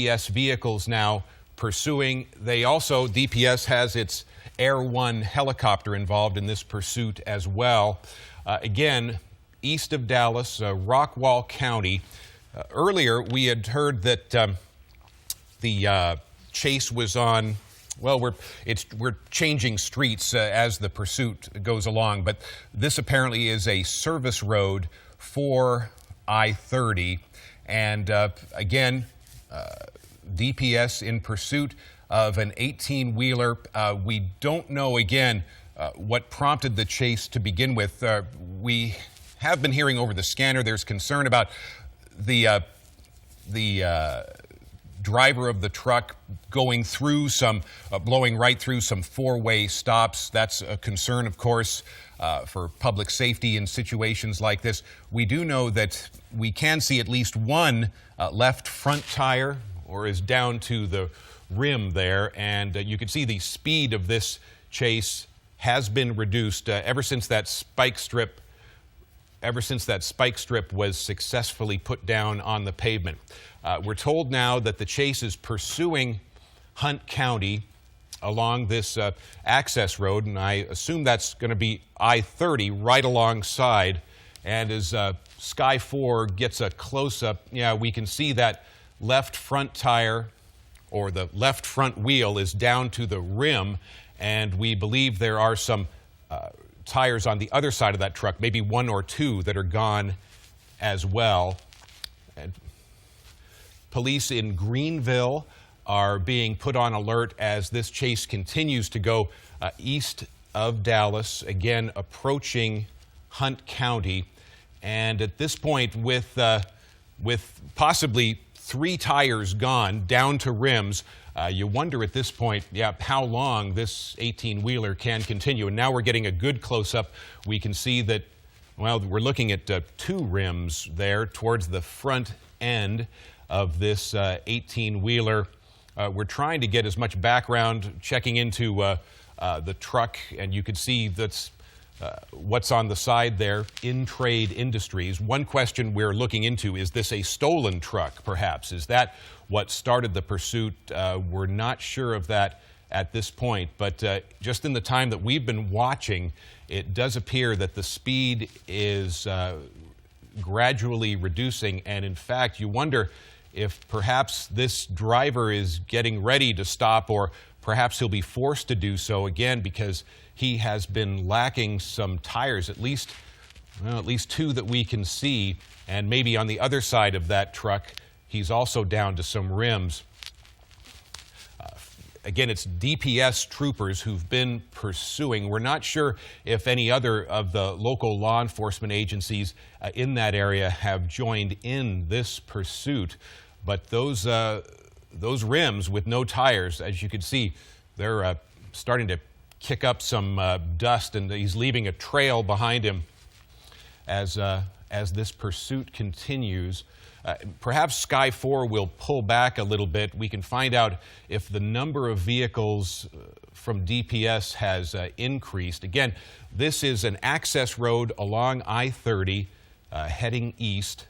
DPS vehicles now pursuing. DPS has its Air One helicopter involved in this pursuit as well. Again, east of Dallas, Rockwall County. Earlier, we had heard that the chase was on. Well, we're changing streets as the pursuit goes along, but this apparently is a service road for I-30, and again, DPS in pursuit of an 18-wheeler. We don't know again what prompted the chase to begin with. We have been hearing over the scanner there's concern about the driver of the truck going through blowing right through some four-way stops. That's a concern, of course, for public safety in situations like this. We do know that we can see at least one left front tire, or is down to the rim there, and you can see the speed of this chase has been reduced ever since that spike strip was successfully put down on the pavement. We're told now that the chase is pursuing Hunt County along this access road, and I assume that's going to be I-30 right alongside. And as Sky 4 gets a close-up, we can see that left front tire, or the left front wheel, is down to the rim, and we believe there are some tires on the other side of that truck, maybe one or two that are gone as well. And police in Greenville are being put on alert as this chase continues to go east of Dallas, again approaching Hunt County. And at this point, with possibly 3 tires gone down to rims, you wonder at this point, how long this 18-wheeler can continue. And now we're getting a good close-up. We can see that, well, we're looking at 2 rims there towards the front end of this 18-wheeler. We're trying to get as much background, checking into the truck, and you can see that's what's on the side there, In Trade Industries. One question we're looking into, is this a stolen truck, perhaps? Is that what started the pursuit? We're not sure of that at this point, but just in the time that we've been watching, it does appear that the speed is gradually reducing, and in fact, you wonder if perhaps this driver is getting ready to stop, or perhaps he'll be forced to do so again because he has been lacking some tires, at least 2 that we can see, and maybe on the other side of that truck he's also down to some rims. Again, it's DPS troopers who've been pursuing. We're not sure if any other of the local law enforcement agencies in that area have joined in this pursuit, but those rims with no tires, as you can see, they're starting to kick up some dust, and he's leaving a trail behind him as this pursuit continues. Perhaps Sky 4 will pull back a little bit. We can find out if the number of vehicles from DPS has increased. Again, this is an access road along I-30 heading east,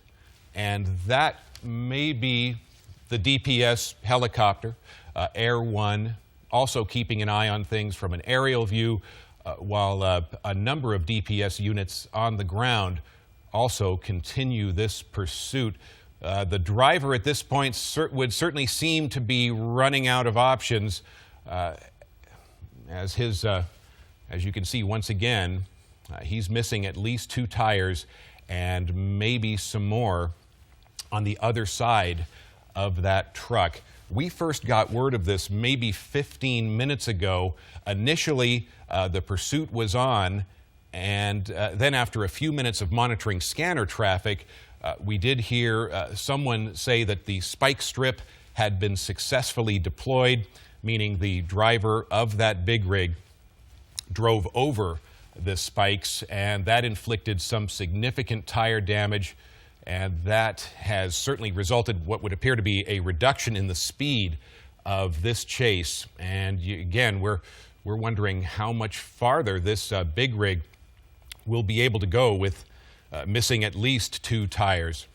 and that may be the DPS helicopter, Air One, also keeping an eye on things from an aerial view, while a number of DPS units on the ground also continue this pursuit. The driver at this point would certainly seem to be running out of options, as you can see once again, he's missing at least 2 tires and maybe some more on the other side of that truck. We first got word of this maybe 15 minutes ago. Initially, the pursuit was on, and then after a few minutes of monitoring scanner traffic, we did hear someone say that the spike strip had been successfully deployed, meaning the driver of that big rig drove over the spikes, and that inflicted some significant tire damage, and that has certainly resulted what would appear to be a reduction in the speed of this chase. And again, we're wondering how much farther this big rig will be able to go with missing at least 2 tires.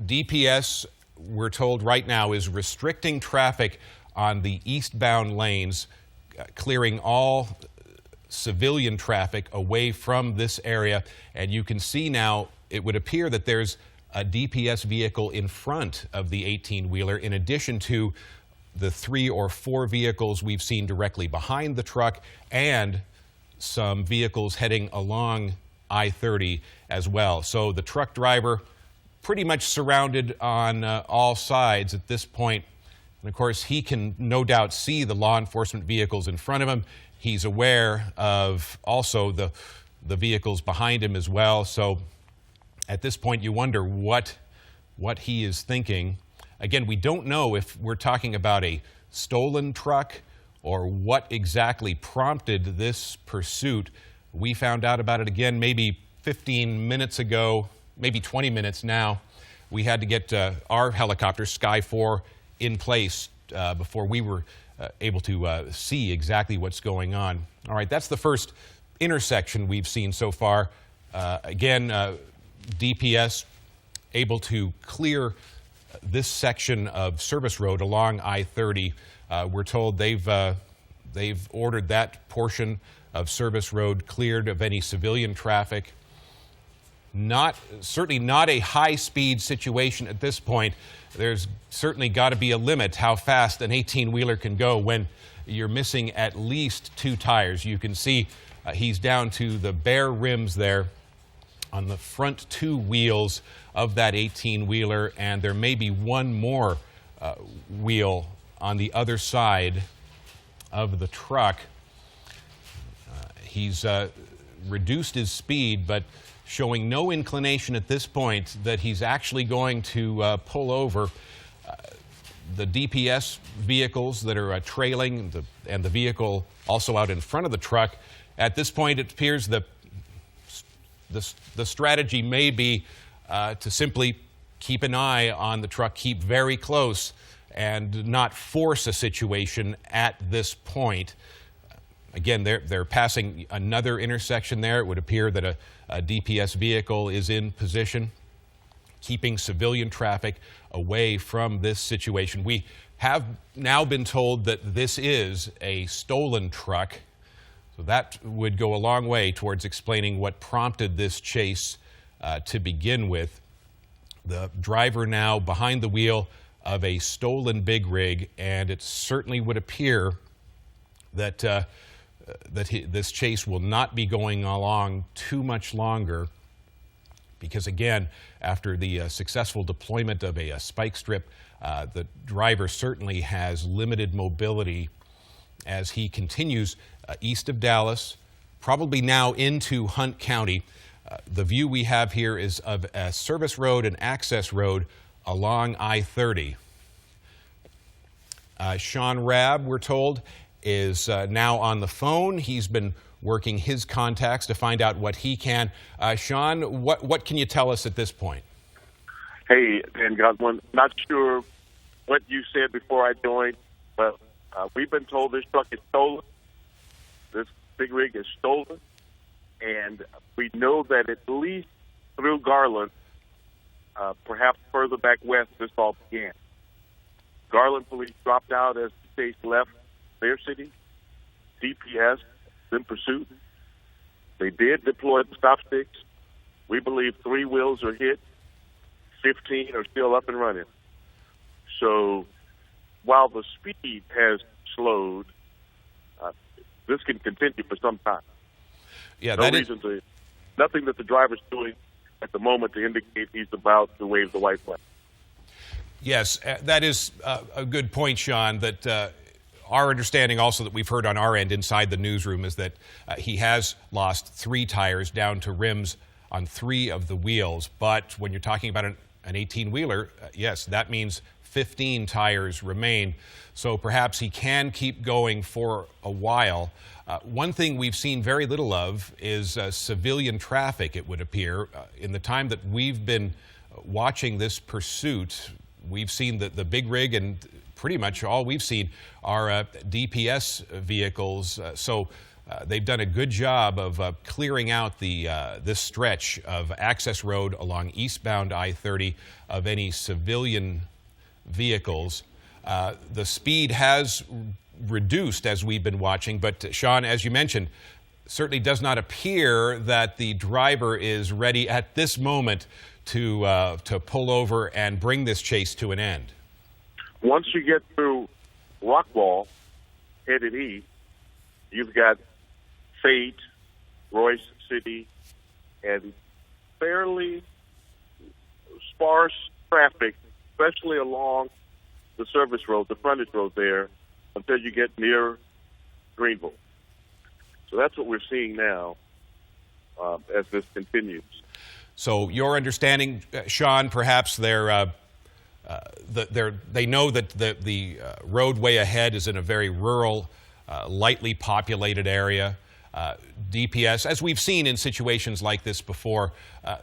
DPS we're told right now, is restricting traffic on the eastbound lanes, clearing all civilian traffic away from this area. And you can see now, it would appear that there's a DPS vehicle in front of the 18-wheeler, in addition to the 3 or 4 vehicles we've seen directly behind the truck, and some vehicles heading along I-30 as well. So the truck driver pretty much surrounded on all sides at this point. And of course, he can no doubt see the law enforcement vehicles in front of him. He's aware of also the vehicles behind him as well. So at this point, you wonder what he is thinking. Again, we don't know if we're talking about a stolen truck or what exactly prompted this pursuit. We found out about it again maybe 15 minutes ago, maybe 20 minutes now. We had to get our helicopter, Sky 4, in place before we were able to see exactly what's going on. All right, that's the first intersection we've seen so far. Again, DPS able to clear this section of service road along I-30. We're told they've ordered that portion of service road cleared of any civilian traffic. Certainly not a high-speed situation at this point. There's certainly got to be a limit how fast an 18-wheeler can go when you're missing at least 2 tires. You can see he's down to the bare rims there on the front 2 wheels of that 18-wheeler, and there may be one more wheel on the other side of the truck. He's reduced his speed, but showing no inclination at this point that he's actually going to pull over. The DPS vehicles that are trailing and the vehicle also out in front of the truck. At this point, it appears that the strategy may be to simply keep an eye on the truck, keep very close, and not force a situation at this point. Again, they're passing another intersection there. It would appear that a DPS vehicle is in position, keeping civilian traffic away from this situation. We have now been told that this is a stolen truck, so that would go a long way towards explaining what prompted this chase to begin with. The driver now behind the wheel of a stolen big rig, and it certainly would appear that this chase will not be going along too much longer, because again, after the successful deployment of a spike strip, the driver certainly has limited mobility as he continues east of Dallas, probably now into Hunt County. The view we have here is of a service road and access road along I-30. Sean Rabb, we're told, is now on the phone. He's been working his contacts to find out what he can. Sean, what can you tell us at this point? Hey, Dan Godwin, not sure what you said before I joined, but we've been told this truck is stolen. This big rig is stolen, and we know that at least through Garland, perhaps further back west, this all began. Garland police dropped out as the chase left their city. DPS in pursuit. They did deploy the stop sticks. We believe 3 wheels are hit. 15 are still up and running. So while the speed has slowed, this can continue for some time. Yeah, nothing that the driver's doing at the moment to indicate he's about to wave the white flag. Yes, that is a good point, Sean, that our understanding also that we've heard on our end inside the newsroom is that he has lost 3 tires down to rims on 3 of the wheels. But when you're talking about an 18-wheeler, yes, that means 15 tires remain. So perhaps he can keep going for a while. One thing we've seen very little of is civilian traffic, it would appear. In the time that we've been watching this pursuit, we've seen the big rig, and pretty much all we've seen are DPS vehicles. So they've done a good job of clearing out this stretch of access road along eastbound I-30 of any civilian vehicles. The speed has reduced as we've been watching, but Sean, as you mentioned, certainly does not appear that the driver is ready at this moment to pull over and bring this chase to an end. Once you get through Rockwall, headed east, you've got Fate, Royce City, and fairly sparse traffic, especially along the service road, the frontage road there, until you get near Greenville. So that's what we're seeing now as this continues. So your understanding, Sean, perhaps they know that the roadway ahead is in a very rural, lightly populated area. DPS, as we've seen in situations like this before,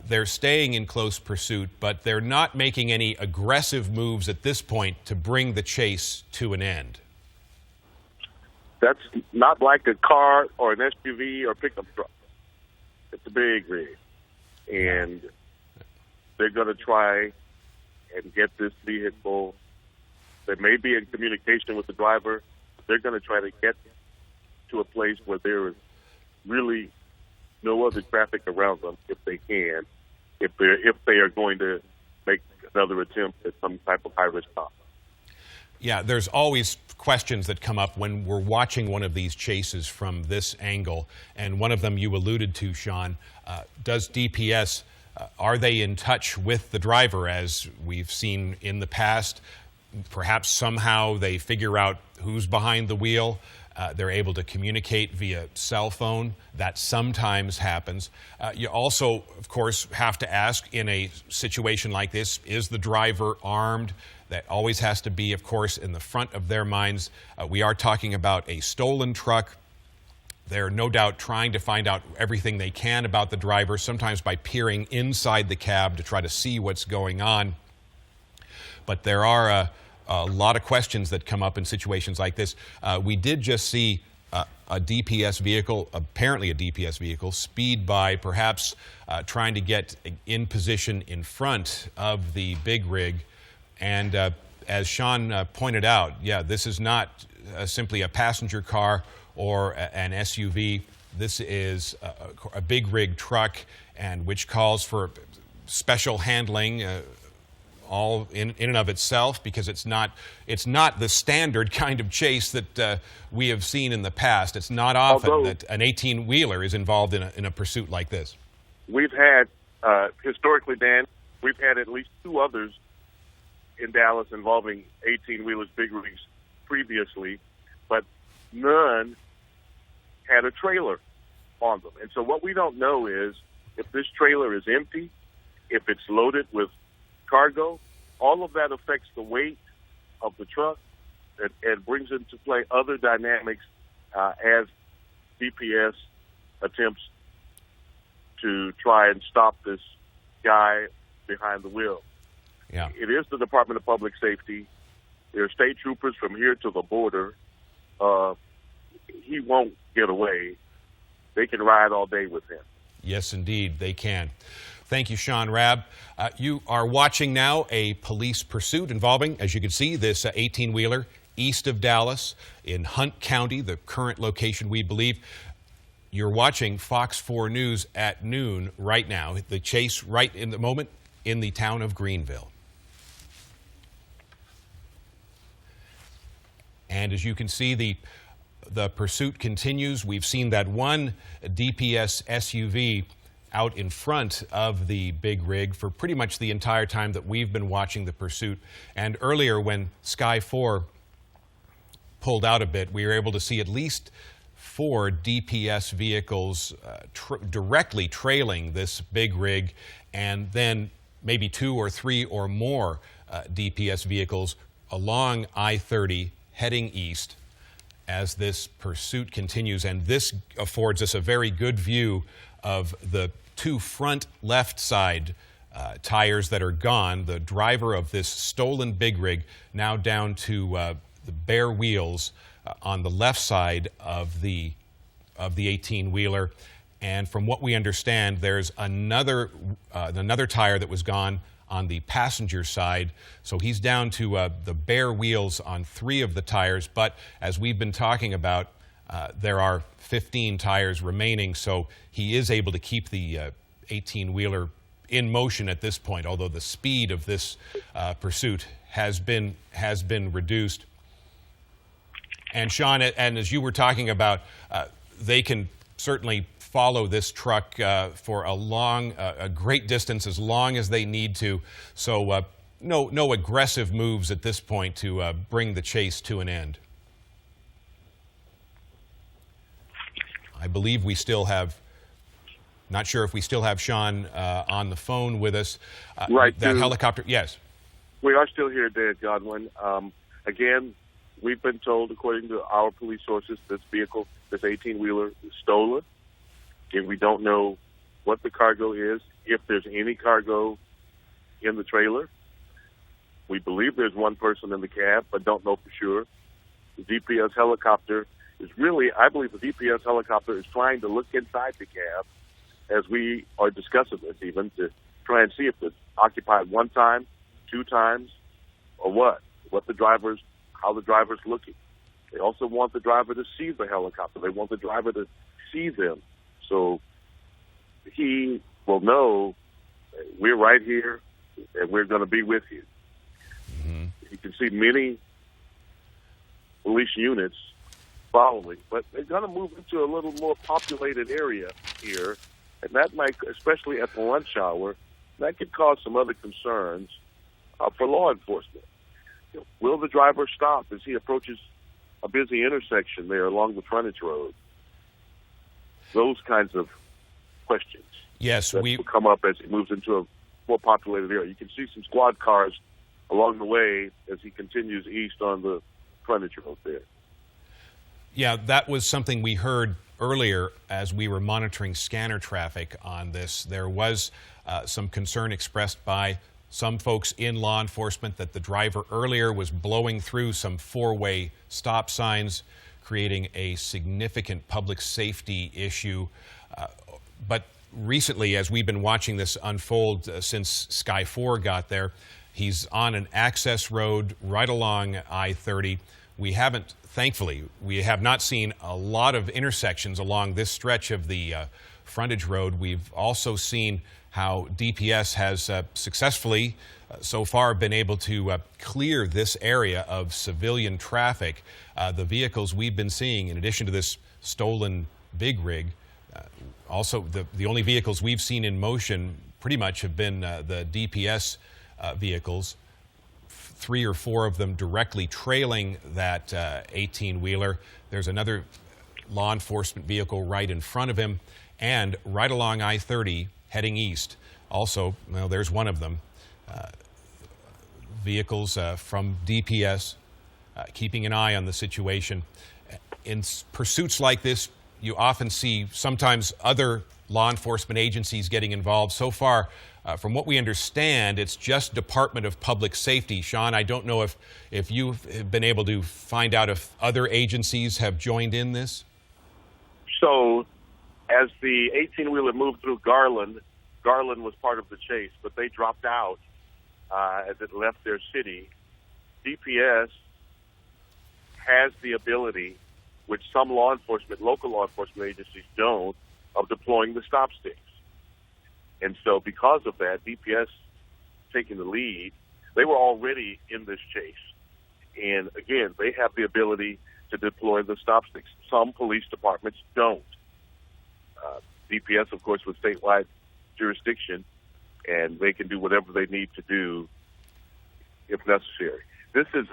they're staying in close pursuit, but they're not making any aggressive moves at this point to bring the chase to an end. That's not like a car or an SUV or pickup truck. It's a big rig. And they're going to try and get this vehicle. They may be in communication with the driver. They're going to try to get to a place where there is really no other traffic around them if they can, if they are going to make another attempt at some type of high-risk stop. Yeah, there's always questions that come up when we're watching one of these chases from this angle, and one of them you alluded to, Sean. Does DPS, are they in touch with the driver, as we've seen in the past? Perhaps somehow they figure out who's behind the wheel. They're able to communicate via cell phone. That sometimes happens. You also, of course, have to ask, in a situation like this, is the driver armed? That always has to be, of course, in the front of their minds. We are talking about a stolen truck. They're no doubt trying to find out everything they can about the driver, sometimes by peering inside the cab to try to see what's going on. But there are a lot of questions that come up in situations like this. We did just see a DPS vehicle, apparently a DPS vehicle, speed by, perhaps trying to get in position in front of the big rig. And as Sean pointed out, yeah, this is not simply a passenger car or an SUV. This is a big rig truck, and which calls for special handling all in and of itself, because it's not the standard kind of chase that we have seen in the past. It's not often that an 18-wheeler is involved in a pursuit like this. We've had, historically, Dan, we've had at least two others in Dallas involving 18-wheelers, big rigs previously, but none had a trailer on them. And so what we don't know is if this trailer is empty, if it's loaded with cargo. All of that affects the weight of the truck and brings into play other dynamics as DPS attempts to try and stop this guy behind the wheel. Yeah. It is the Department of Public Safety. There are state troopers from here to the border. He won't get away. They can ride all day with him. Yes, indeed, they can. Thank you, Sean Rabb. You are watching now a police pursuit involving, as you can see, this 18-wheeler east of Dallas in Hunt County, the current location, we believe. You're watching Fox 4 News at noon right now. The chase right in the moment in the town of Greenville. And as you can see, the pursuit continues. We've seen that one DPS SUV out in front of the big rig for pretty much the entire time that we've been watching the pursuit. And earlier, when Sky 4 pulled out a bit, we were able to see at least 4 DPS vehicles directly trailing this big rig, and then maybe 2 or 3 or more DPS vehicles along I-30 heading east as this pursuit continues. And this affords us a very good view of the 2 front left side tires that are gone. The driver of this stolen big rig now down to the bare wheels on the left side of the 18-wheeler. And from what we understand, there's another tire that was gone on the passenger side. So he's down to the bare wheels on 3 of the tires. But as we've been talking about, there are 15 tires remaining. So he is able to keep the 18-wheeler in motion at this point, although the speed of this pursuit has been reduced. And Sean, and as you were talking about, they can certainly follow this truck for a great distance as long as they need to. So no aggressive moves at this point to bring the chase to an end. I believe we still have. Not sure if we still have Sean on the phone with us. Right. That helicopter. Yes. We are still here, Dan Godwin. Again, we've been told, according to our police sources, this vehicle, this 18-wheeler, is stolen. And we don't know what the cargo is, if there's any cargo in the trailer. We believe there's one person in the cab, but don't know for sure. The DPS helicopter is really, I believe the DPS helicopter is trying to look inside the cab as we are discussing this, even to try and see if it's occupied 1 time, 2 times, or how the driver's looking. They also want the driver to see the helicopter. They want the driver to see them. So he will know we're right here and we're going to be with you. Mm-hmm. You can see many police units following, but they're going to move into a little more populated area here, and that might, especially at the lunch hour, that could cause some other concerns for law enforcement. Will the driver stop as he approaches a busy intersection there along the frontage road? Those kinds of questions. Yes, will come up as he moves into a more populated area. You can see some squad cars along the way as he continues east on the frontage road there. Yeah, that was something we heard earlier as we were monitoring scanner traffic on this. There was some concern expressed by some folks in law enforcement that the driver earlier was blowing through some 4-way stop signs, creating a significant public safety issue. But recently, as we've been watching this unfold since Sky 4 got there, he's on an access road right along I-30. Thankfully, we have not seen a lot of intersections along this stretch of the frontage road. We've also seen how DPS has successfully so far been able to clear this area of civilian traffic. The vehicles we've been seeing, in addition to this stolen big rig, also the only vehicles we've seen in motion pretty much have been the DPS vehicles, 3 or 4 of them directly trailing that 18-wheeler. There's another law enforcement vehicle right in front of him, and right along I-30 heading east. Also, well, there's one of them. Vehicles from DPS keeping an eye on the situation. In pursuits like this, you often see sometimes other law enforcement agencies getting involved. So far, from what we understand, it's just Department of Public Safety. Sean, I don't know if you've been able to find out if other agencies have joined in this? So, as the 18-wheeler moved through Garland was part of the chase, but they dropped out as it left their city. DPS has the ability, which some local law enforcement agencies don't, of deploying the stop sticks. And so because of that, DPS taking the lead, they were already in this chase. And again, they have the ability to deploy the stop sticks. Some police departments don't. DPS, of course, with statewide jurisdiction, and they can do whatever they need to do if necessary. It's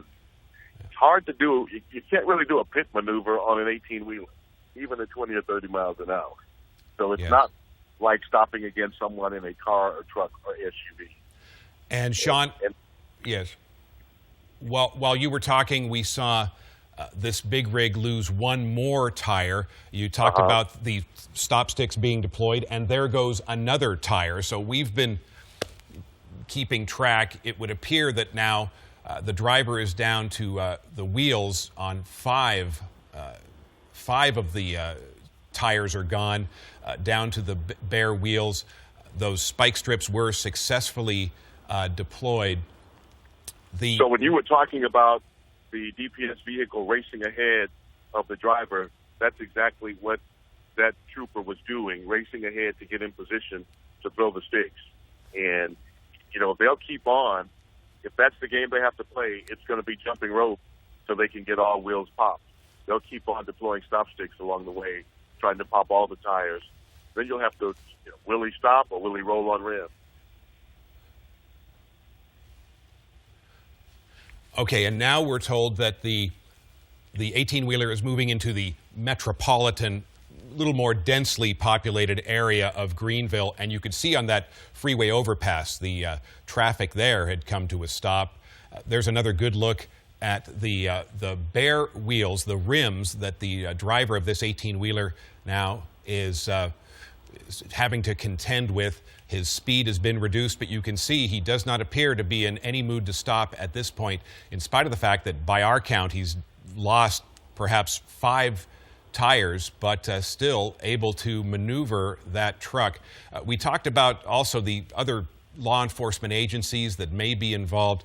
hard to do. You can't really do a pit maneuver on an 18-wheeler, even at 20 or 30 miles an hour. So it's not like stopping against someone in a car or truck or SUV. And Sean, yes. While you were talking, we saw this big rig lose one more tire. You talked about the stop sticks being deployed, and there goes another tire. So we've been keeping track. It would appear that now the driver is down to the wheels on 5. 5 of the tires are gone, down to the bare wheels. Those spike strips were successfully deployed. So when you were talking about the DPS vehicle racing ahead of the driver, that's exactly what that trooper was doing, racing ahead to get in position to throw the sticks. And, they'll keep on. If that's the game they have to play, it's going to be jumping rope so they can get all wheels popped. They'll keep on deploying stop sticks along the way, trying to pop all the tires. Then you'll have to, will he stop or will he roll on rim? Okay, and now we're told that the 18-wheeler is moving into the metropolitan, little more densely populated area of Greenville, and you could see on that freeway overpass the traffic there had come to a stop. There's another good look at the bare wheels, the rims that the driver of this 18-wheeler now is having to contend with. His speed has been reduced, but you can see he does not appear to be in any mood to stop at this point, in spite of the fact that by our count he's lost perhaps 5 tires, but still able to maneuver that truck. We talked about also the other law enforcement agencies that may be involved.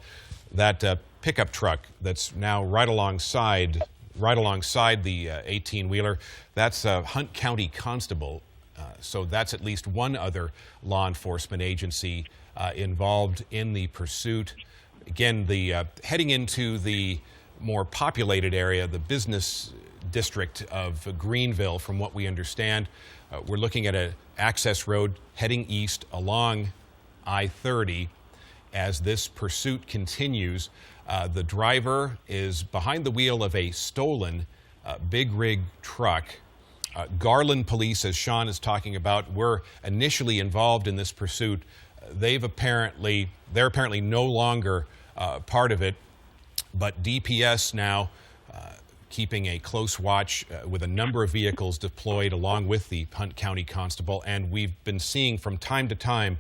That pickup truck that's now right alongside the 18-wheeler, that's a Hunt County Constable. So that's at least one other law enforcement agency involved in the pursuit. Again, heading into the more populated area, the business district of Greenville, from what we understand, we're looking at an access road heading east along I-30 as this pursuit continues. The driver is behind the wheel of a stolen big rig truck. Garland Police, as Sean is talking about, were initially involved in this pursuit. They're apparently no longer part of it, but DPS now keeping a close watch with a number of vehicles deployed along with the Hunt County Constable, and we've been seeing from time to time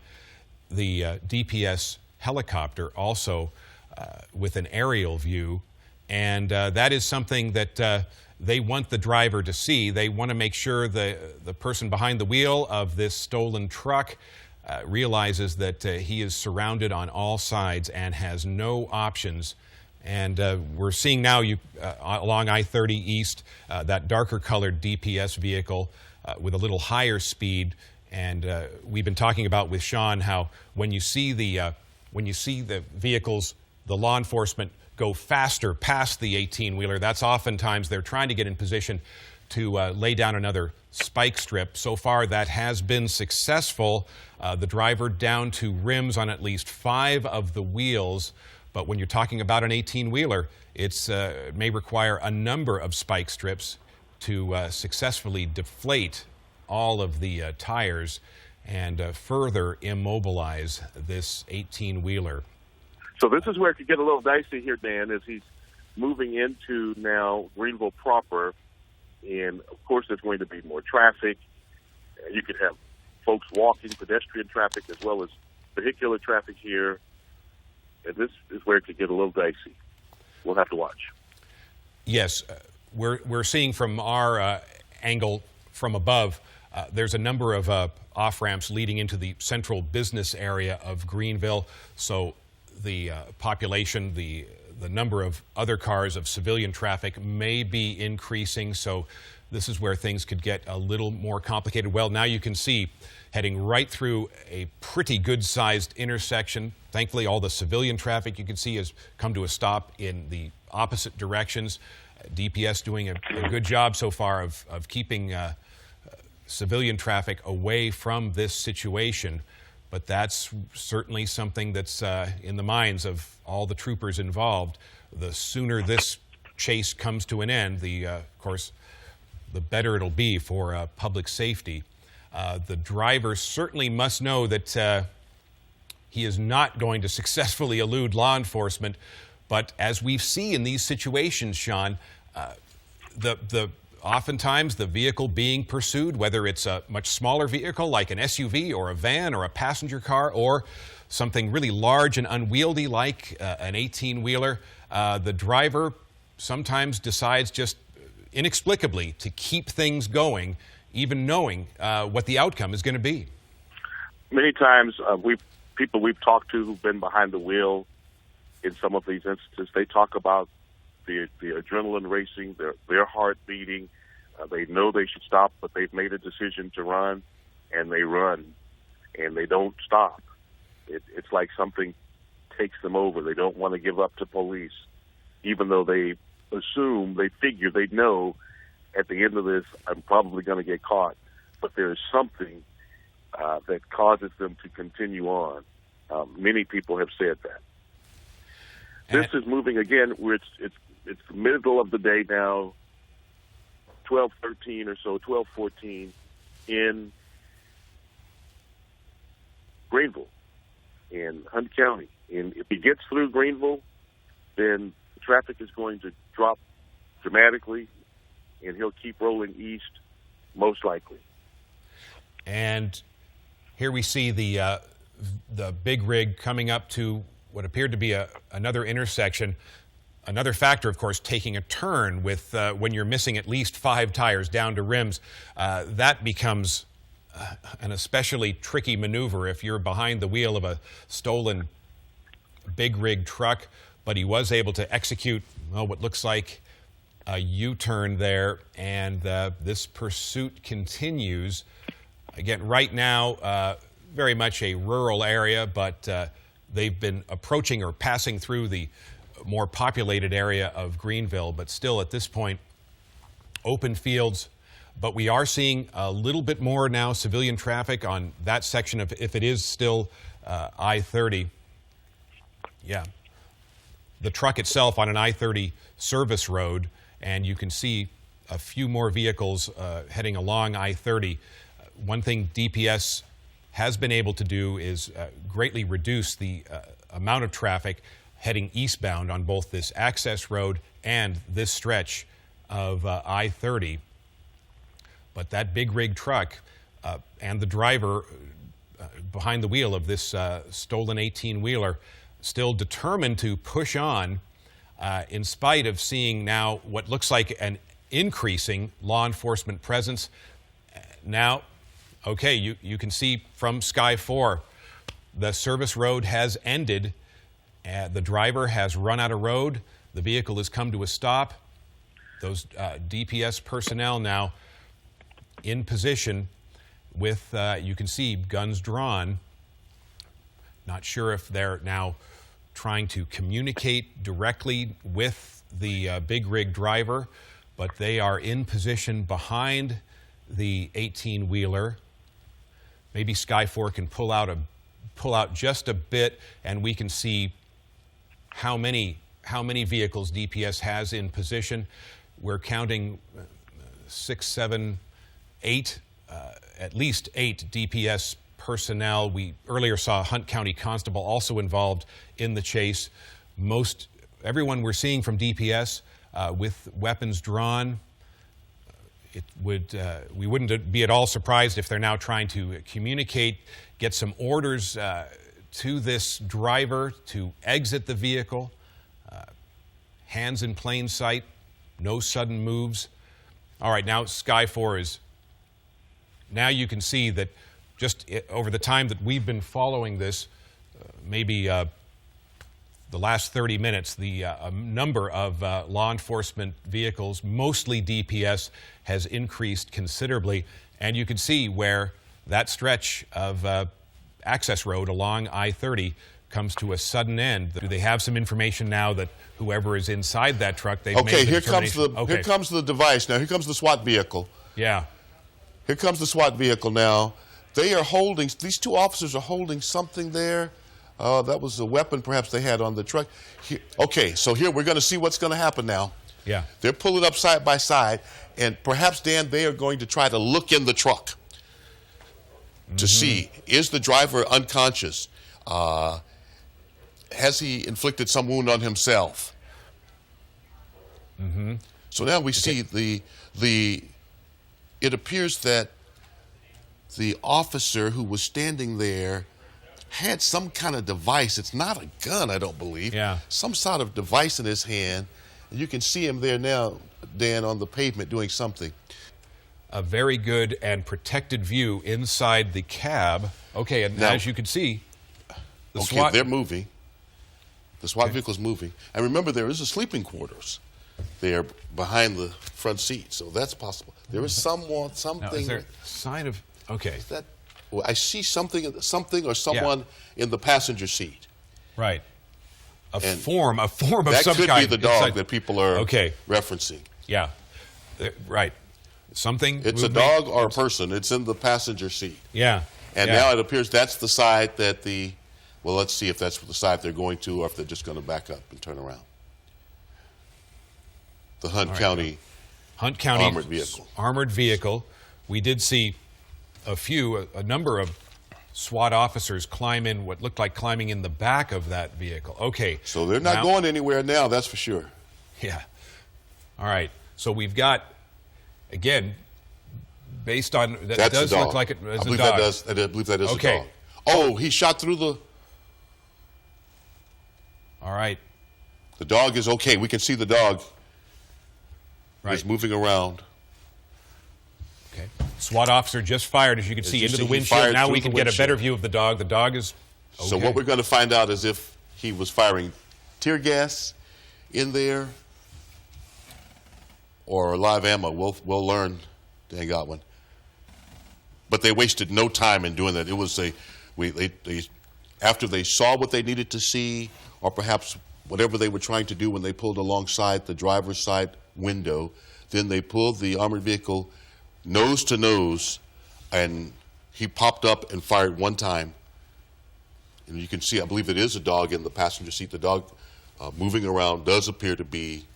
the DPS helicopter also with an aerial view, and that is something that they want the driver to see. They want to make sure the person behind the wheel of this stolen truck realizes that he is surrounded on all sides and has no options. And we're seeing now along I-30 East that darker colored DPS vehicle with a little higher speed. And we've been talking about with Sean how when you see the vehicles, the law enforcement go faster past the 18-wheeler, that's oftentimes they're trying to get in position to lay down another spike strip. So far, that has been successful. The driver down to rims on at least 5 of the wheels. But when you're talking about an 18-wheeler, it may require a number of spike strips to successfully deflate all of the tires and further immobilize this 18-wheeler. So this is where it could get a little dicey here, Dan, as he's moving into now Greenville proper. And, of course, there's going to be more traffic. You could have folks walking, pedestrian traffic, as well as vehicular traffic here. And this is where it could get a little dicey. We'll have to watch. Yes, we're seeing from our angle from above, there's a number of off-ramps leading into the central business area of Greenville. So the population, the number of other cars of civilian traffic may be increasing. So this is where things could get a little more complicated. Well, now you can see heading right through a pretty good-sized intersection. Thankfully, all the civilian traffic you can see has come to a stop in the opposite directions. DPS doing a good job so far of keeping civilian traffic away from this situation. But that's certainly something that's in the minds of all the troopers involved. The sooner this chase comes to an end, of course, the better it'll be for public safety. The driver certainly must know that he is not going to successfully elude law enforcement. But as we see in these situations, Sean, oftentimes the vehicle being pursued, whether it's a much smaller vehicle like an SUV or a van or a passenger car or something really large and unwieldy like an 18-wheeler, the driver sometimes decides just inexplicably to keep things going, even knowing what the outcome is going to be. Many times we've people we've talked to who've been behind the wheel in some of these instances, they talk about the adrenaline racing, their heart beating. They know they should stop, but they've made a decision to run, and they run, and they don't stop. It's like something takes them over. They don't want to give up to police, even though they figure, they know at the end of this, I'm probably going to get caught. But there is something that causes them to continue on. Many people have said that. This is moving again, where it's the middle of the day now, 12:13 or so, 12:14 in Greenville, in Hunt County. And if he gets through Greenville, then traffic is going to drop dramatically, and he'll keep rolling east, most likely. And here we see the big rig coming up to what appeared to be another intersection. Another factor, of course, taking a turn with when you're missing at least 5 tires down to rims. That becomes an especially tricky maneuver if you're behind the wheel of a stolen big rig truck. But he was able to execute what looks like a U-turn there, and this pursuit continues. Again, right now, very much a rural area, but they've been approaching or passing through the more populated area of Greenville, but still at this point, open fields. But we are seeing a little bit more now civilian traffic on that section of, if it is still I-30. Yeah. The truck itself on an I-30 service road, and you can see a few more vehicles heading along I-30. One thing DPS has been able to do is greatly reduce the amount of traffic heading eastbound on both this access road and this stretch of I-30. But that big rig truck and the driver behind the wheel of this stolen 18-wheeler still determined to push on in spite of seeing now what looks like an increasing law enforcement presence. Now, okay, you can see from Sky 4, the service road has ended. The driver has run out of road. The vehicle has come to a stop. Those DPS personnel now in position with, you can see, guns drawn. Not sure if they're now trying to communicate directly with the big rig driver, but they are in position behind the 18-wheeler. Maybe Sky 4 can pull out just a bit, and we can see how many vehicles DPS has in position. We're counting 6, 7, 8, at least 8 DPS personnel. We earlier saw a Hunt County constable also involved in the chase. Everyone we're seeing from DPS with weapons drawn. We wouldn't be at all surprised if they're now trying to communicate, get some orders to this driver to exit the vehicle. Hands in plain sight, no sudden moves. All right, now Sky 4 is, now you can see that just over the time that we've been following this, maybe the last 30 minutes, the number of law enforcement vehicles, mostly DPS, has increased considerably. And you can see where that stretch of access road along I-30 comes to a sudden end. Do they have some information now that whoever is inside that truck, they've made the determination? Here comes the device now. Here comes the SWAT vehicle. Yeah. Here comes the SWAT vehicle now. They are holding, these two officers are holding something there. That was a weapon perhaps they had on the truck. Okay, so here we're going to see what's going to happen now. Yeah. They're pulling up side by side, and perhaps, Dan, they are going to try to look in the truck to see, is the driver unconscious? Has he inflicted some wound on himself? So now we see it appears that the officer who was standing there had some kind of device. It's not a gun, I don't believe. Yeah. Some sort of device in his hand. And you can see him there now, Dan, on the pavement doing something. A very good and protected view inside the cab. Okay, and now, as you can see, The Okay, SWAT, they're moving. The SWAT vehicle's moving. And remember, there is a sleeping quarters there behind the front seat, so that's possible. There is something. now, is there a sign of, okay, That, well, I see something or someone in the passenger seat. right. A And form of That some could kind. be the dog inside- that people are Okay. referencing. Yeah, right. Something. It's a movement. dog or a person. It's in the passenger seat. Yeah. And yeah. now it appears that's the side that well, let's see if that's the side they're going to or if they're just going to back up and turn around. The Hunt County Hunt County armored vehicle. Armored vehicle. We did see a number of SWAT officers climb in what looked like climbing in the back of that vehicle. Okay. So they're not going anywhere now, that's for sure. Yeah. All right. So we've got, again, based on that That's does the dog. look like it I is a believe dog. I believe that is Okay. a dog. Oh, he shot through the. All right. The dog is okay. We can see the dog Right. is moving around. Okay. SWAT officer just fired, as you can see, you into see, the he windshield. fired Now through we the can get a better windshield. view of the dog. The dog is okay. So what we're going to find out is if he was firing tear gas in there or live ammo. We'll learn, Dan Godwin. But they wasted no time in doing that. It was after they saw what they needed to see, or perhaps whatever they were trying to do when they pulled alongside the driver's side window, then they pulled the armored vehicle nose to nose, and he popped up and fired one time. And you can see, I believe it is a dog in the passenger seat. The dog moving around does appear to be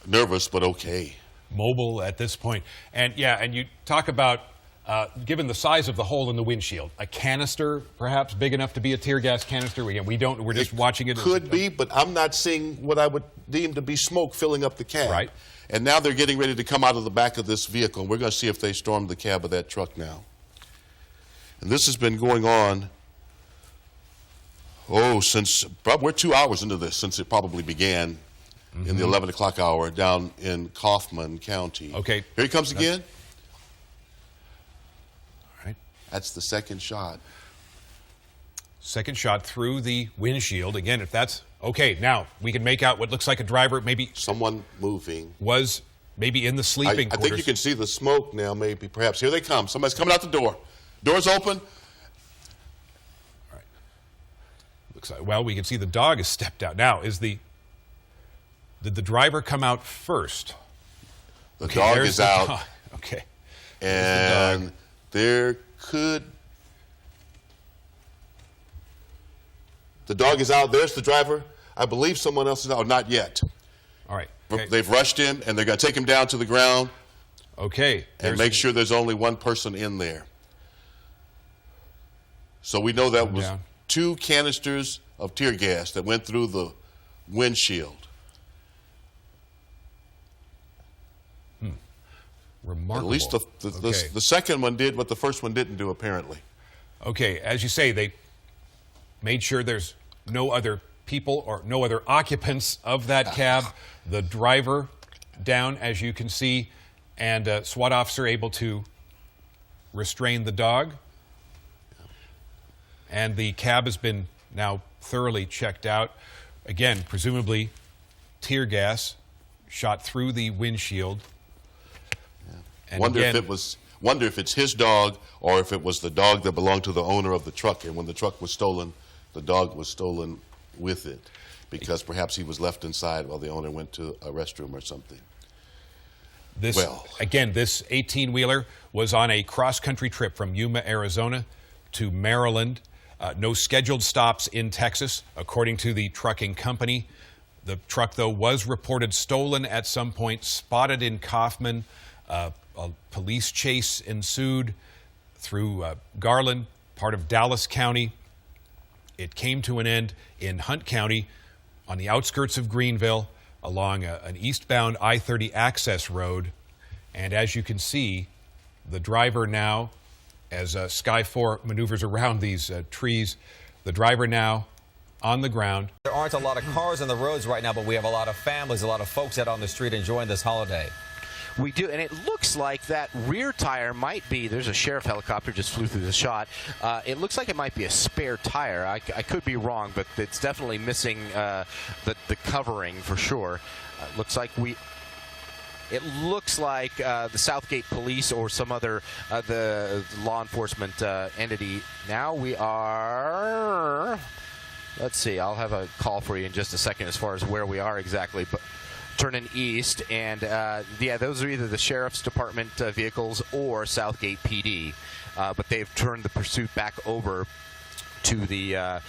nervous, but okay. Mobile at this point. And yeah, and you talk about, given the size of the hole in the windshield, a canister perhaps big enough to be a tear gas canister. We're just watching it. Could be, but I'm not seeing what I would deem to be smoke filling up the cab. Right. And now they're getting ready to come out of the back of this vehicle. We're going to see if they storm the cab of that truck now. And this has been going on, since, we're 2 hours into this, since it probably began in the 11 o'clock hour down in Kaufman County. Okay. Here he comes again. All right. That's the second shot. Second shot through the windshield. Again, if that's okay, now we can make out what looks like a driver, maybe Someone moving. was maybe in the sleeping I quarters. think you can see the smoke now, maybe, perhaps. Here they come. Somebody's coming out the door. Door's open. All right. Looks like, well, we can see the dog has stepped out. Now, did the driver come out first? The Okay, dog there's is the out. dog. Okay. And there could. The dog is out. There's the driver. I believe someone else is out. Not yet. All right. Okay. They've rushed him, and they're going to take him down to the ground Okay. and make sure there's only one person in there. So we know that was down. 2 canisters of tear gas that went through the windshield. Remarkable. At least Okay. the second one did what the first one didn't do, apparently. Okay, as you say, they made sure there's no other people or no other occupants of that cab. The driver down, as you can see, and a SWAT officer able to restrain the dog. And the cab has been now thoroughly checked out. Again, presumably tear gas shot through the windshield. And Wonder again, if it's his dog or if it was the dog that belonged to the owner of the truck. And when the truck was stolen, the dog was stolen with it, because perhaps he was left inside while the owner went to a restroom or something. This 18-wheeler was on a cross-country trip from Yuma, Arizona to Maryland. No scheduled stops in Texas, according to the trucking company. The truck, though, was reported stolen at some point, spotted in Kaufman. A police chase ensued through Garland, part of Dallas County. It came to an end in Hunt County on the outskirts of Greenville along an eastbound I-30 access road. And as you can see, the driver now, as Sky 4 maneuvers around these trees, the driver now on the ground. There aren't a lot of cars on the roads right now, but we have a lot of families, a lot of folks out on the street enjoying this holiday. We do, and it looks looks like that rear tire might be, there's a sheriff helicopter just flew through the shot. It looks like it might be a spare tire. I could be wrong, but it's definitely missing the covering for sure. It looks like the Southgate Police or some other the law enforcement entity. Now we are, let's see, I'll have a call for you in just a second as far as where we are exactly, but turning east, and yeah, those are either the Sheriff's Department vehicles or Southgate PD, but they've turned the pursuit back over to the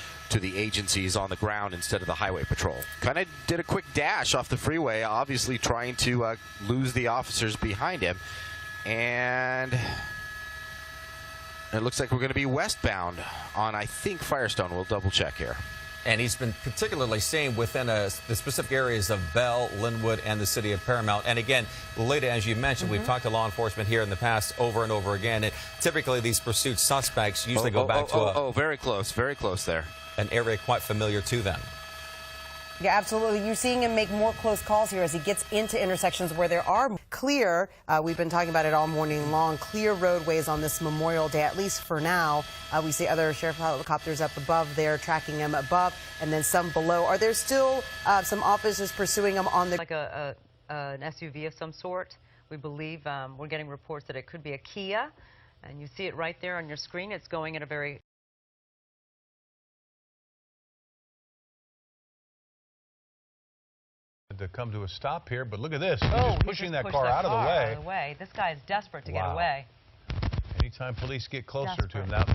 agencies on the ground instead of the highway patrol. Kind of did a quick dash off the freeway, obviously trying to lose the officers behind him. And it looks like we're going to be westbound on, I think, Firestone. We'll double check here. And he's been particularly seen within the specific areas of Bell, Linwood, and the city of Paramount. And again, Lolita, as you mentioned, we've talked to law enforcement here in the past over and over again. And typically, these pursuit suspects usually go back to very close there. An area quite familiar to them. Yeah, absolutely. You're seeing him make more close calls here as he gets into intersections where there are clear, we've been talking about it all morning long, clear roadways on this Memorial Day, at least for now. We see other sheriff helicopters up above there, tracking him above, and then some below. Are there still some officers pursuing him on the... Like an SUV of some sort. We believe we're getting reports that it could be a Kia, and you see it right there on your screen. It's going at a very... to come to a stop here, but look at this. He's just pushing that car out of the way. This guy is desperate to get away. Anytime police get closer to him now.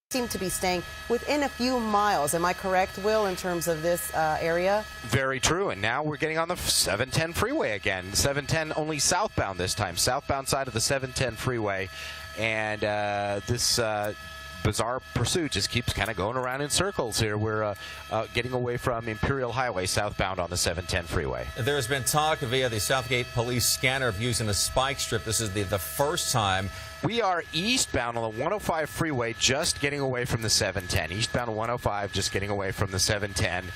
Seem to be staying within a few miles. Am I correct, Will, in terms of this area? Very true. And now we're getting on the 710 freeway again. 710 only southbound this time, southbound side of the 710 freeway. And this bizarre pursuit just keeps kind of going around in circles here. We're getting away from Imperial Highway southbound on the 710 freeway. There's been talk via the Southgate Police scanner of using a spike strip. This is the first time. We are eastbound on the 105 freeway, just getting away from the 710. Eastbound 105, just getting away from the 710.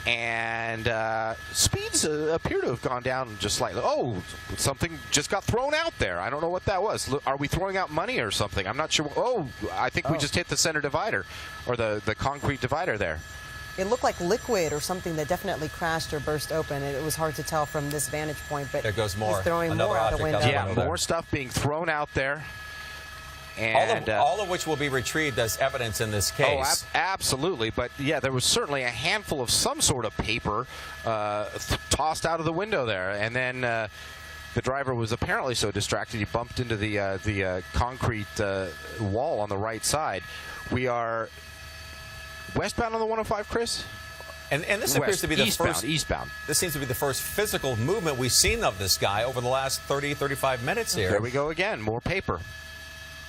And speeds appear to have gone down just slightly. Oh, something just got thrown out there. I don't know what that was. Are we throwing out money or something? I'm not sure. Oh, I think we just hit the center divider, or the concrete divider there. It looked like liquid or something that definitely crashed or burst open. It was hard to tell from this vantage point, but there goes more. He's throwing more out the window. Yeah, more stuff being thrown out there. And all of which will be retrieved as evidence in this case. Oh, absolutely. But, yeah, there was certainly a handful of some sort of paper tossed out of the window there. And then the driver was apparently so distracted he bumped into the concrete wall on the right side. We are westbound on the 105, Chris? And this appears to be the eastbound. This seems to be the first physical movement we've seen of this guy over the last 30, 35 minutes here. There we go again. More paper.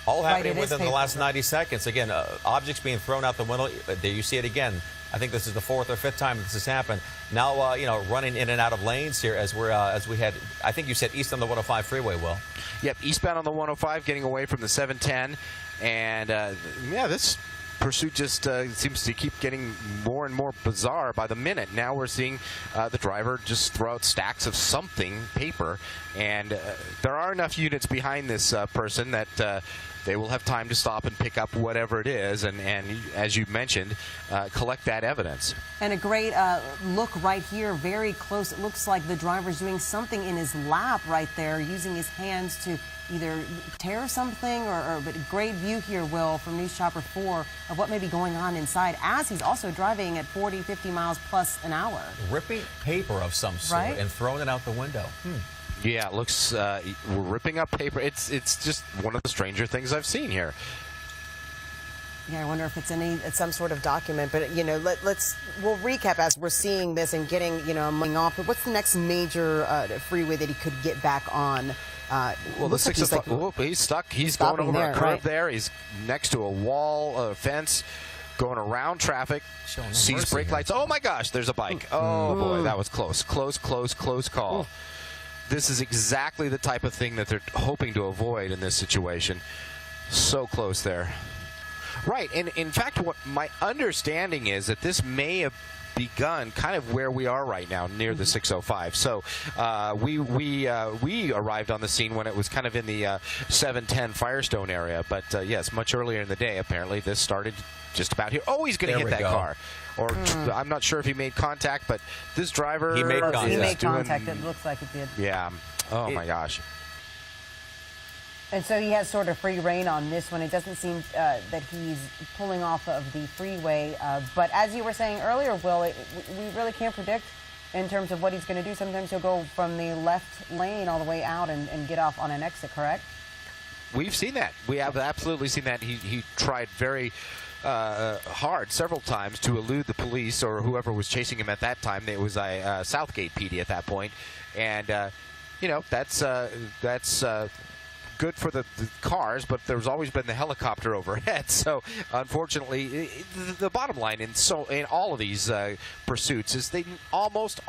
All happening within the last 90 seconds. Again, objects being thrown out the window. There you see it again. I think this is the fourth or fifth time this has happened. Now, running in and out of lanes here as we head. I think you said east on the 105 freeway, Will. Yep, eastbound on the 105, getting away from the 710, and yeah, this pursuit just seems to keep getting more and more bizarre by the minute. Now we're seeing the driver just throw out stacks of something, paper, and there are enough units behind this person that they will have time to stop and pick up whatever it is, and as you mentioned, collect that evidence. And a great look right here, very close. It looks like the driver's doing something in his lap right there, using his hands to either tear something but a great view here, Will, from News Chopper 4 of what may be going on inside as he's also driving at 40, 50 miles plus an hour. Ripping paper of some sort and throwing it out the window. Yeah, it looks we're ripping up paper. It's just one of the stranger things I've seen here. Yeah, I wonder if it's some sort of document. But we'll recap as we're seeing this and getting moving off. But what's the next major freeway that he could get back on? Well, the 605. He's stuck. He's going over a curb there. He's next to a wall, fence, going around traffic. Sees brake lights. Oh my gosh, there's a bike. Oh boy, that was close. Close call. This is exactly the type of thing that they're hoping to avoid in this situation. So close there. Right, and in fact, what my understanding is that this may have begun kind of where we are right now, near the 605. So we arrived on the scene when it was kind of in the 710 Firestone area. But yes, much earlier in the day, apparently this started just about here. Oh, he's going to hit that car. Or I'm not sure if he made contact, but this driver... He made contact. He made contact. It looks like it did. Yeah. Oh, my gosh. And so he has sort of free reign on this one. It doesn't seem that he's pulling off of the freeway. But as you were saying earlier, Will, we really can't predict in terms of what he's going to do. Sometimes he'll go from the left lane all the way out and get off on an exit, correct? We've seen that. We have absolutely seen that. He tried very hard several times to elude the police or whoever was chasing him at that time. It was a Southgate PD at that point. And, that's good for the cars, but there's always been the helicopter overhead. So, unfortunately, the bottom line in all of these pursuits is they almost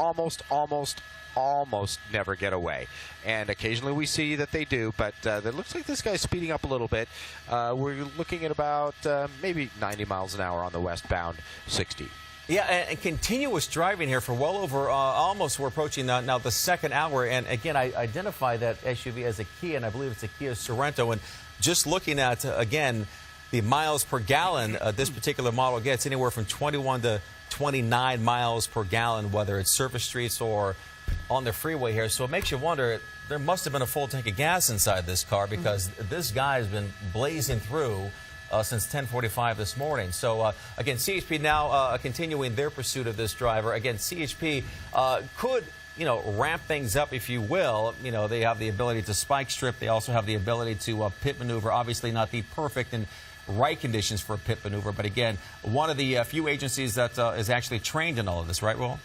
never get away. And occasionally we see that they do, but it looks like this guy's speeding up a little bit. We're looking at about maybe 90 miles an hour on the westbound 60. Yeah, and continuous driving here for well over, almost we're approaching now the second hour. And again, I identify that SUV as a Kia, and I believe it's a Kia Sorento. And just looking at, again, the miles per gallon, this particular model gets anywhere from 21 to 29 miles per gallon, whether it's surface streets or on the freeway here. So it makes you wonder, there must have been a full tank of gas inside this car, because this guy has been blazing through since 10:45 this morning. So, again, CHP now continuing their pursuit of this driver. Again, CHP could, ramp things up, if you will. They have the ability to spike strip. They also have the ability to pit maneuver. Obviously not the perfect and right conditions for a pit maneuver. But, again, one of the few agencies that is actually trained in all of this, right, Will?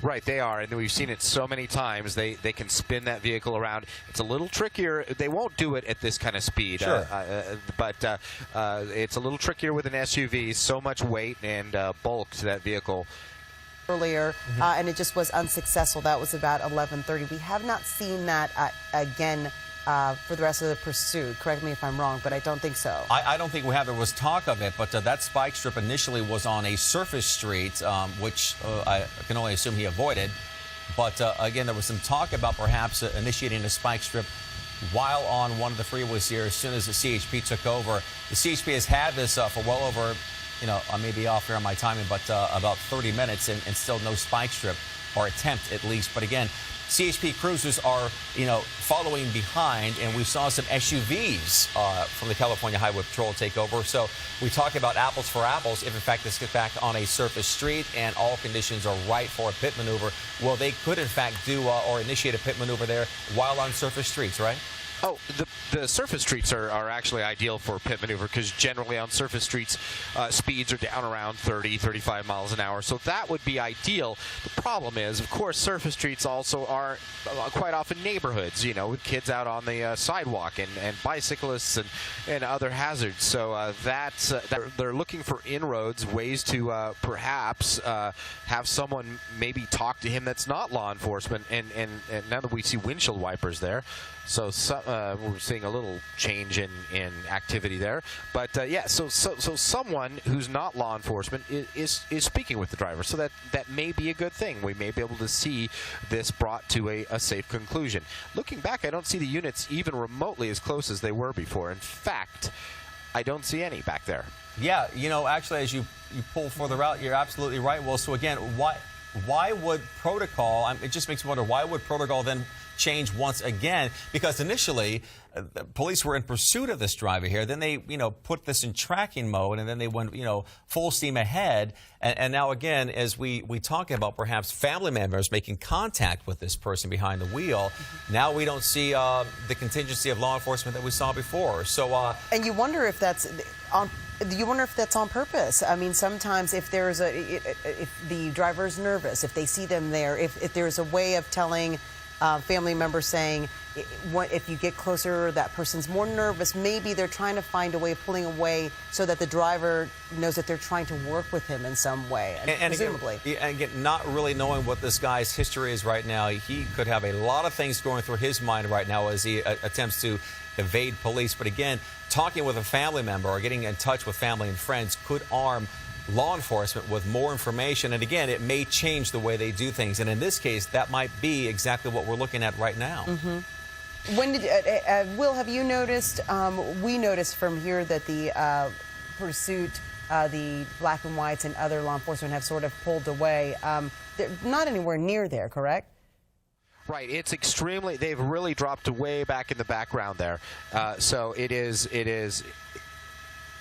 Right, they are, and we've seen it so many times. They can spin that vehicle around. It's a little trickier. They won't do it at this kind of speed, sure. But it's a little trickier with an SUV. So much weight and bulk to that vehicle. Earlier, and it just was unsuccessful. That was about 11:30. We have not seen that again for the rest of the pursuit. Correct me if I'm wrong, but I don't think so. I don't think we have. There was talk of it, but that spike strip initially was on a surface street, which I can only assume he avoided. But again, there was some talk about perhaps initiating a spike strip while on one of the freeways here as soon as the CHP took over. The CHP has had this for well over, I may be off here on my timing, but about 30 minutes and still no spike strip, or attempt at least. But again, CHP cruisers are, following behind, and we saw some SUVs from the California Highway Patrol take over. So we talk about apples for apples. If, in fact, this gets back on a surface street and all conditions are right for a pit maneuver, well, they could, in fact, do or initiate a pit maneuver there while on surface streets, right? Oh, the surface streets are actually ideal for pit maneuver, because generally on surface streets, speeds are down around 30, 35 miles an hour. So that would be ideal. The problem is, of course, surface streets also are quite often neighborhoods, with kids out on the sidewalk and bicyclists and other hazards. So they're looking for inroads, ways to perhaps have someone maybe talk to him that's not law enforcement. And now that we see windshield wipers there, so we're seeing a little change in activity there. But yeah, so someone who's not law enforcement is speaking with the driver. So that may be a good thing. We may be able to see this brought to a safe conclusion. Looking back, I don't see the units even remotely as close as they were before. In fact, I don't see any back there. Yeah, actually, as you pull further out, you're absolutely right. Well, so again, why would protocol, it just makes me wonder, why would protocol then change once again, because initially the police were in pursuit of this driver here. Then they, put this in tracking mode, and then they went, full steam ahead. And now again, as we talk about perhaps family members making contact with this person behind the wheel, now we don't see the contingency of law enforcement that we saw before. So, and you wonder if that's on. You wonder if that's on purpose. I mean, sometimes if the driver's nervous, if they see them there, if there's a way of telling family members saying, if you get closer, that person's more nervous, maybe they're trying to find a way of pulling away so that the driver knows that they're trying to work with him in some way, and presumably. Again, not really knowing what this guy's history is right now, he could have a lot of things going through his mind right now as he attempts to evade police. But again, talking with a family member or getting in touch with family and friends could arm law enforcement with more information. And again, it may change the way they do things. And in this case, that might be exactly what we're looking at right now. When did Will, have you noticed? We noticed from here that the pursuit, the black and whites and other law enforcement have sort of pulled away. They're not anywhere near there, correct? Right, it's extremely. They've really dropped way back in the background there. So it is.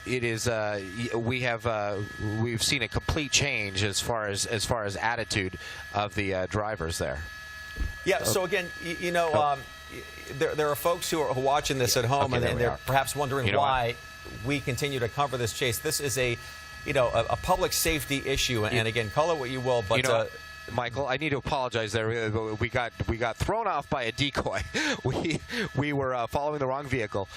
We've seen a complete change as far as attitude of the drivers there. Yeah. So again, there are folks who are watching this at home, and they're perhaps wondering why we continue to cover this chase. This is a public safety issue, and again, call it what you will, but. Michael, I need to apologize there. We got thrown off by a decoy. We were following the wrong vehicle.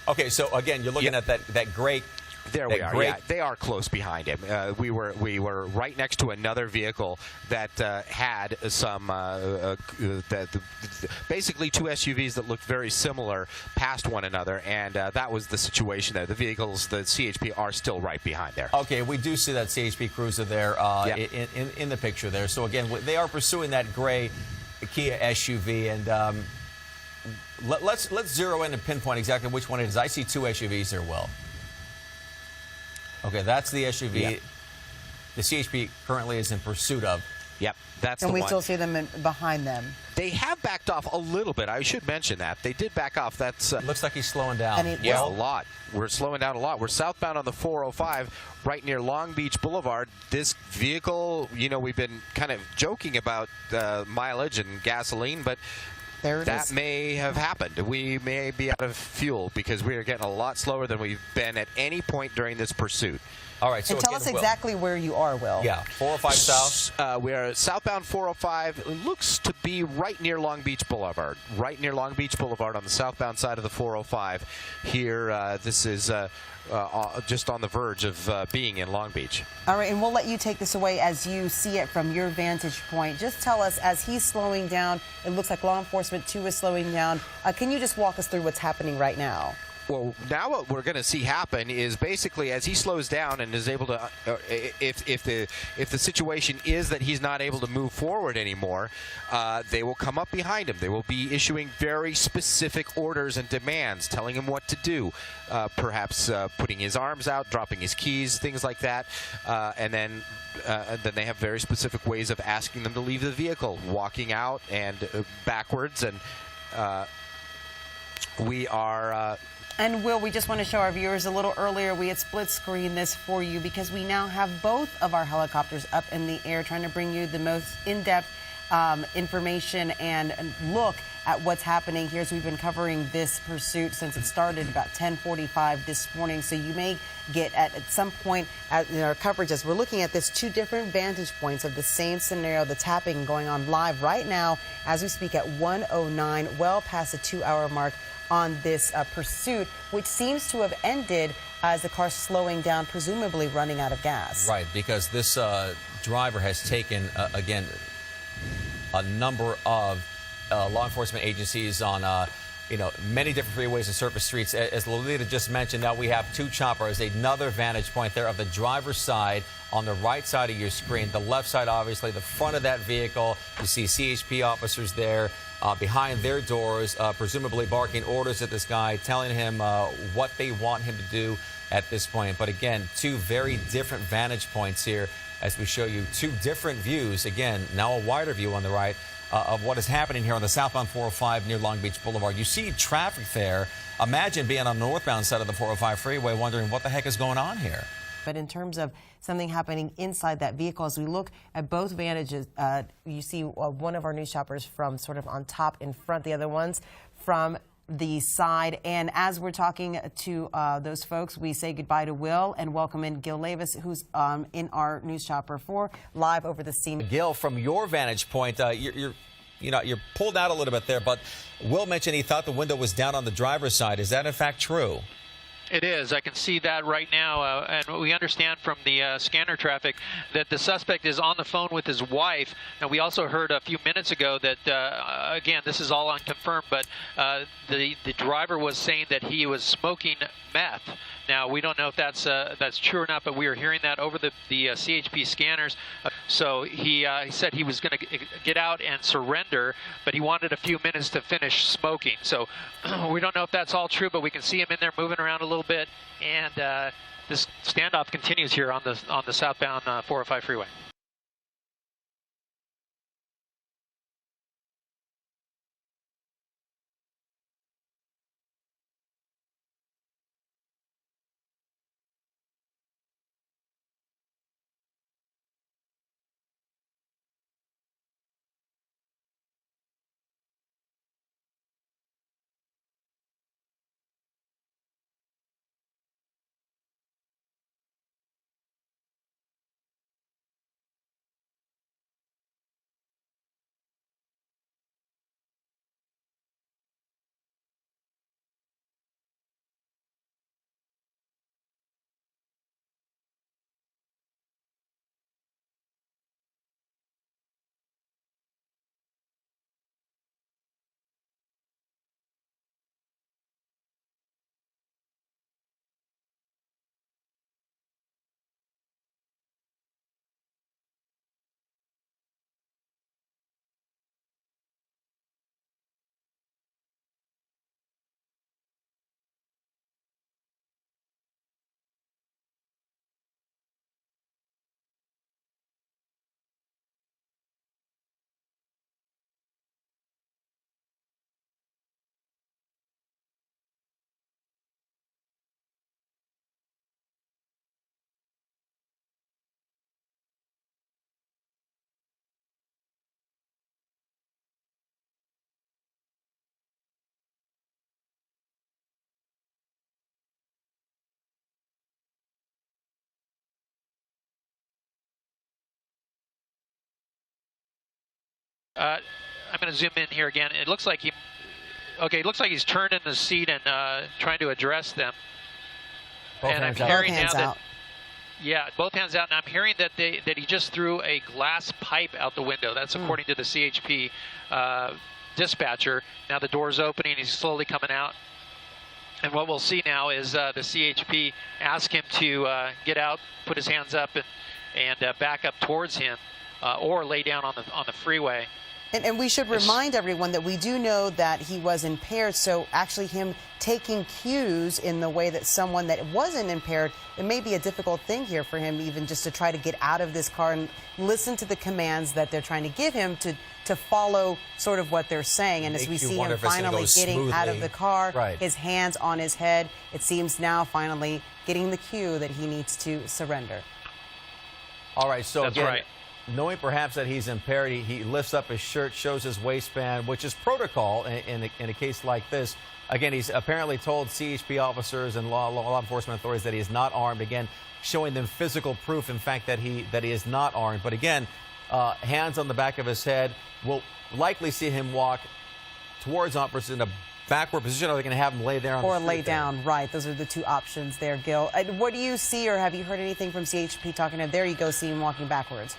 Okay, so again, you're looking at that gray. There we are. Yeah, they are close behind him. We were right next to another vehicle that had some basically two SUVs that looked very similar past one another, and that was the situation there. The vehicles, the CHP, are still right behind there. Okay, we do see that CHP Cruiser there in the picture there. So again, they are pursuing that gray Kia SUV, and let's zero in and pinpoint exactly which one it is. I see two SUVs there, Will. Okay, that's the SUV the CHP currently is in pursuit of. Yep, that's the one. And we still see them behind them. They have backed off a little bit. I should mention that. They did back off. That's looks like he's slowing down. A lot. We're slowing down a lot. We're southbound on the 405 right near Long Beach Boulevard. This vehicle, we've been kind of joking about mileage and gasoline, but that may have happened. We may be out of fuel because we are getting a lot slower than we've been at any point during this pursuit. All right. So tell us exactly where you are, Will. Yeah, 405 south. We are southbound 405. It looks to be right near Long Beach Boulevard. Right near Long Beach Boulevard on the southbound side of the 405. Here, this is just on the verge of being in Long Beach. All right, and we'll let you take this away as you see it from your vantage point. Just tell us, as he's slowing down, it looks like law enforcement too is slowing down. Can you just walk us through what's happening right now? Well, now what we're going to see happen is basically as he slows down and is able to, if the situation is that he's not able to move forward anymore, they will come up behind him. They will be issuing very specific orders and demands, telling him what to do, perhaps putting his arms out, dropping his keys, things like that, and then they have very specific ways of asking them to leave the vehicle, walking out and backwards, and we are. And Will, we just want to show our viewers a little earlier, we had split screen this for you because we now have both of our helicopters up in the air trying to bring you the most in-depth information and look at what's happening here. So we've been covering this pursuit since it started about 10:45 this morning. So you may get at some point in our coverage as we're looking at this, two different vantage points of the same scenario that's happening going on live right now as we speak at 1:09, well past the 2-hour mark on this pursuit, which seems to have ended as the car's slowing down, presumably running out of gas. Right, because this driver has taken, again, a number of law enforcement agencies on, many different freeways and surface streets. As Lolita just mentioned, now we have two choppers, another vantage point there of the driver's side on the right side of your screen. The left side, obviously, the front of that vehicle. You see CHP officers there behind their doors, presumably barking orders at this guy, telling him what they want him to do at this point. But again, two very different vantage points here as we show you two different views. Again, now a wider view on the right of what is happening here on the southbound 405 near Long Beach Boulevard. You see traffic there. Imagine being on the northbound side of the 405 freeway wondering what the heck is going on here. But in terms of something happening inside that vehicle, as we look at both vantages, you see one of our news shoppers from sort of on top in front, the other ones from the side. And as we're talking to those folks, we say goodbye to Will and welcome in Gil Levis, who's in our news shopper 4 live over the scene. Gil, from your vantage point, you're pulled out a little bit there, but Will mentioned he thought the window was down on the driver's side. Is that in fact true? It is. I can see that right now, and we understand from the scanner traffic that the suspect is on the phone with his wife. And we also heard a few minutes ago that, again, this is all unconfirmed, but the driver was saying that he was smoking meth. Now, we don't know if that's true or not, but we are hearing that over the CHP scanners. So he said he was going to get out and surrender, but he wanted a few minutes to finish smoking. So we don't know if that's all true, but we can see him in there moving around a little bit. And this standoff continues here on the southbound 405 freeway. I'm going to zoom in here again. It looks like it looks like he's turned in the seat and trying to address them. Both and hands I'm out. hearing Both hands now out. that, yeah, both hands out. And I'm hearing that he just threw a glass pipe out the window. That's according to the CHP dispatcher. Now the door's opening. He's slowly coming out. And what we'll see now is the CHP ask him to get out, put his hands up, and back up towards him, or lay down on the freeway. And we should remind everyone that we do know that he was impaired, so actually him taking cues in the way that someone that wasn't impaired, it may be a difficult thing here for him even just to try to get out of this car and listen to the commands that they're trying to give him to follow sort of what they're saying. And as we see him finally getting out of the car, his hands on his head, it seems now finally getting the cue that he needs to surrender. All right, so That's again, right. knowing perhaps that he's impaired, he lifts up his shirt, shows his waistband, which is protocol in a case like this. Again, he's apparently told CHP officers and law enforcement authorities that he is not armed. Again, showing them physical proof, in fact, that he is not armed. But again, hands on the back of his head. We'll likely see him walk towards officers in a backward position, or they're going to have him lay there on or the lay down. Right. Those are the two options there, Gil. What do you see, or have you heard anything from CHP talking to him? There you go, see him walking backwards.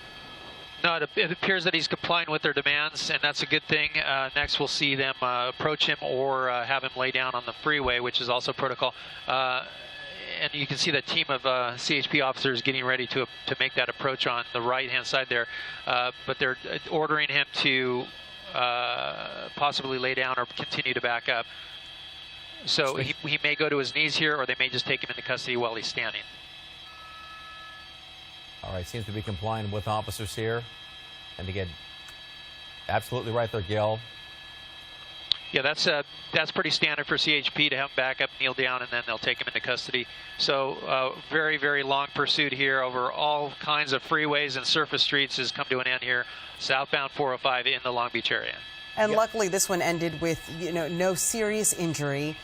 No, it appears that he's complying with their demands, and that's a good thing. Next, we'll see them approach him or have him lay down on the freeway, which is also protocol. And you can see the team of CHP officers getting ready to make that approach on the right-hand side there. But they're ordering him to possibly lay down or continue to back up. So he may go to his knees here, or they may just take him into custody while he's standing. All right, seems to be complying with officers here. And again, Absolutely right there, Gil. Yeah, that's pretty standard for CHP to have him back up, kneel down, and then they'll take him into custody. So very, very long pursuit here over all kinds of freeways and surface streets has come to an end here, southbound 405 in the Long Beach area. And luckily, this one ended with no serious injury.